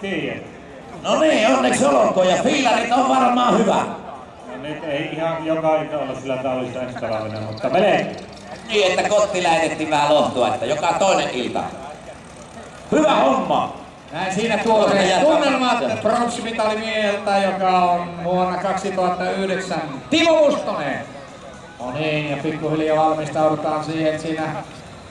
tiedä. No niin, onneksi olkoon ja fiilarit on varmaan hyvä. No nyt ei ihan joka ilta olla sillä tallissa ensi talvena, mutta melkein. Niin, että kotti lähetettiin vähän lohtua, että joka toinen ilta. Hyvä homma! Näin siinä tunnelmat pronssimitallimieheltä, joka on vuonna 2009 Timo Mustonen. No niin, ja pikkuhiljaa valmistaudutaan siihen, siinä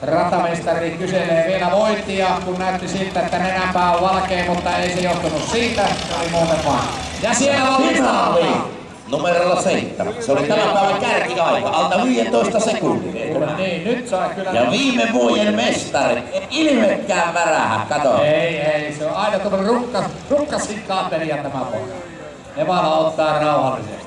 ratamestari kyselee vielä voittia, kun näytti siltä, että nenäpää on valkea, mutta ei se johtunut siitä, se oli muuten vaan. Ja siellä valmistaudutaan. Numerolla 7. Se oli tämän päivän kärkiaika, alta 15 sekuntia. Niin, nyt saa kyllä... Ja viime vuoden mestari, ilmekään värähä, kato. Ei, se on aina tuollainen rukkasikkaa peliä tämä poika. Nevala ottaa rauhallisesti.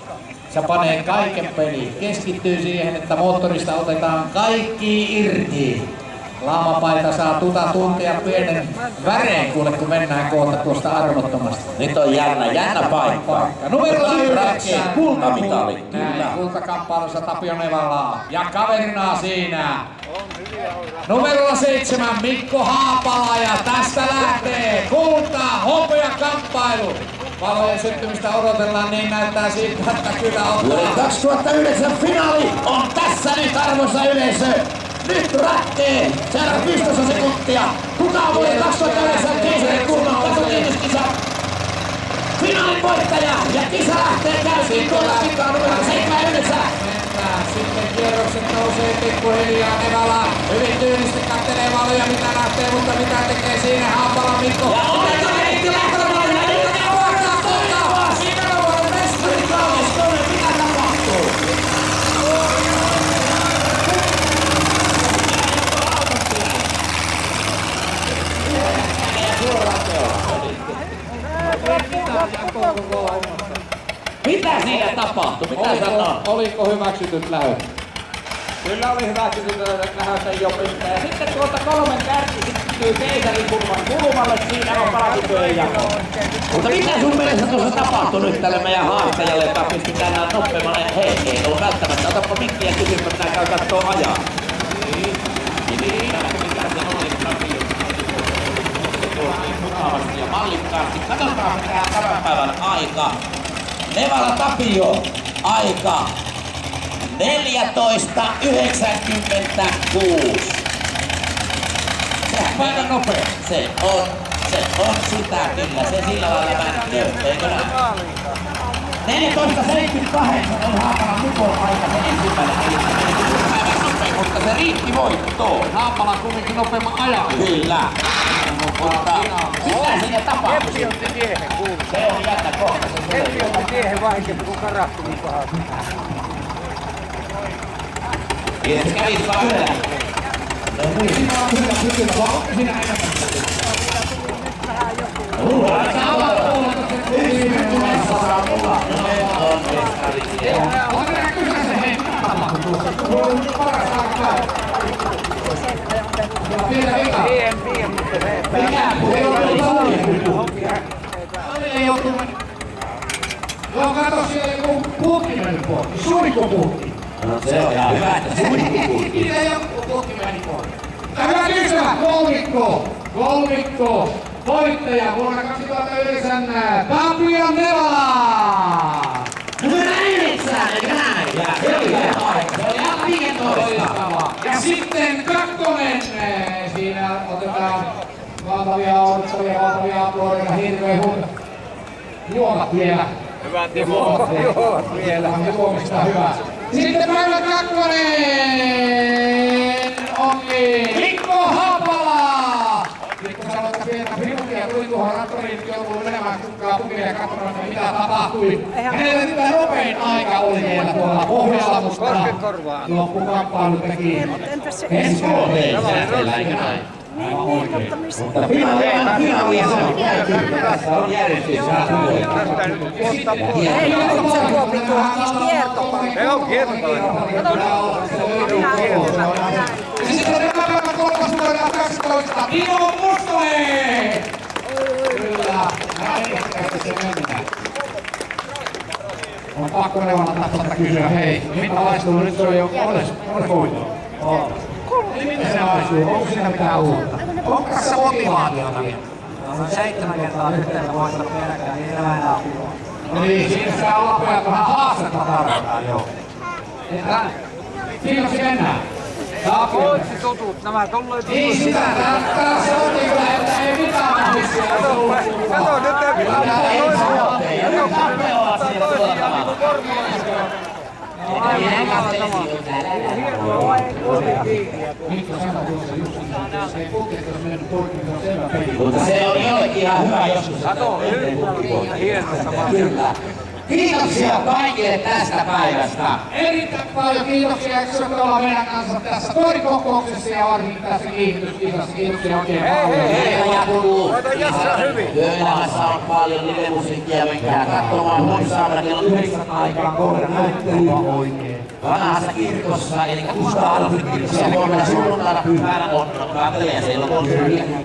Se panee kaiken peliin, keskittyy siihen, että moottorista otetaan kaikki irti. Laamapaita saa tuntia pienen väreen kuule, kun mennään kohta tuosta arvottomasta. Nyt on jännä paikka. Numero 9. Kultamitali. Kyllä. Kultakamppailussa Tapio Nevala. Ja kaverina siinä. Numerolla 7 Mikko Haapala ja tästä lähtee hopea-kamppailu. Valojen syttymistä odotellaan, niin näyttää siltä, että kyllä on. Vuoden 2009 finaali on tässä nyt, arvoisa yleisö. Nyt ratkee, seuraa 15 sekuntia. Kuka on vuoden 2009 keisarin kulman tasotiimiskisa? Finaalin voittaja ja kisa lähtee käyntiin tuolla pitää numero 79. Mennään, sitten kierrokset nousee pikkuhiljaa. Nevala hyvin tyylisesti kattelee valoja, mitä lähtee, mutta mitä tekee siinä Haapala Mikko. Ja otetaan heitti lähtöön. Siinä on vuoden mestari Kallis. Mitä tapahtuu? Mitä siinä tapahtui? Mitä sanoo? Oliko hyväksytyt lähöt? Kyllä oli hyväksytyt lähöt jo pitää. Ja sitten tuolta 3 kärki syttyy keisarin kulmalle, siinä on palkintojen jako. Mutta mitä sun mielestä tuossa tapahtui nyt tälle meidän haastajalle, joka pystyi tänään nopeamman ei ollut välttämättä. Otapa mikkiä ja kysymys, että käy kattoo ajaa. Mukavasti ja mallikkaasti. Katsotaan mikä tämän päivän aika. Nevala Tapio aika 14.96. Sehän aika nopea. Se on sitä kyllä. Se sillä lailla mäntyy. Eikö näin? 14.78 on Haapalan Mikon aika. Se ensimmäinen nopea, mutta se riitti voittoon. Haapala kumminkin nopeamman ajan. Kyllä. Mutta mitä siinä tapahtui? Keppi otti miehen kuuluu. Se on jännä kohta. Keppi otti miehen vaikeasti, kun karahtui niin pahasti. Ja se kävi vaan yhdellä. Siinä on kyllä kysymä, vaan onko siinä enemmän? Joo, kato siellä joku puukki meni poikki. Suurikko puukki. No se on ihan hyvä, että suurikko puukki. Mitä joku puukki meni poikki? Hyvä kysymä, kolmikko. Voittaja vuonna 2009 Tapio Nevala. Numero 9, eikö näin? Ja se oli hyvä aika. Se oli ihan 15. Ja sitten kakkonen. Siinä otetaan valtavia odottavia, valtavia aplodeja, hirveä huuta. Juomat vielä. Hyvät juomat vielä. Juomista hyvää. Sitten päivän kakkonen onkin Mikko Haapala. Mikko sanoi, että pientä minuuttia tuli tuohon rattoriin, joutui menemään kukkaa tukille ja katsomaan, mitä tapahtui. Hänellä mitä nopein aika oli vielä tuolla pohjalla, mutta loppukamppailu teki Esko Säästöllä, eikö näin? Niin, mutta missä? Finaalia se on käyty. Tässä on järjestys. Ei ole se Kuopi tuo kiertopallo. Se on kiertopallo. ja sitten tämä kolmas vuoden 12 Timo Mustonen! Kyllä, näin ehkäisesti se mennään. On pakko Nevalan tasolta kysyä, hei, mitä maistuu? Nyt se on jo moneskoito. Niin miten se maistuu? Onko siinä mitään uutta? Onko tässä motivaatiota vielä? on 7 kertaa yhteensä voittanut peräkkäin, niin tämä enää pivoa. No niin, siinä sitä on loppujen vähän haastetta tarvitaan, joo. Että viimeksi mennään. Koitsi tutut, nämä tulee tutut. Niin sitä, tää se on niin kyllä, että ei mitään mahdollisia tullut. Kato, nyt ei mitään Mutta se on jollekin ihan hyvä joskus. Kato, hienosta vaan. Kyllä. Kiitoksia kaikille tästä päivästä. Erittäin paljon kiitoksia, eikö olla meidän kanssa tässä torikokouksessa ja varsinkin tässä kiihdytyskisassa. Kiitoksia oikein paljon. Meillä kuluu. Jassa hyvin. Työelämässä on paljon live-musiikkia, menkää katsomaan huomissaamalla kello 9 aikaan kohdannäyttelyä vanhassa kirkossa, eli Kustaa Alfred kirkossa huomenna sunnuntaina pyhänä on kattelee, siellä on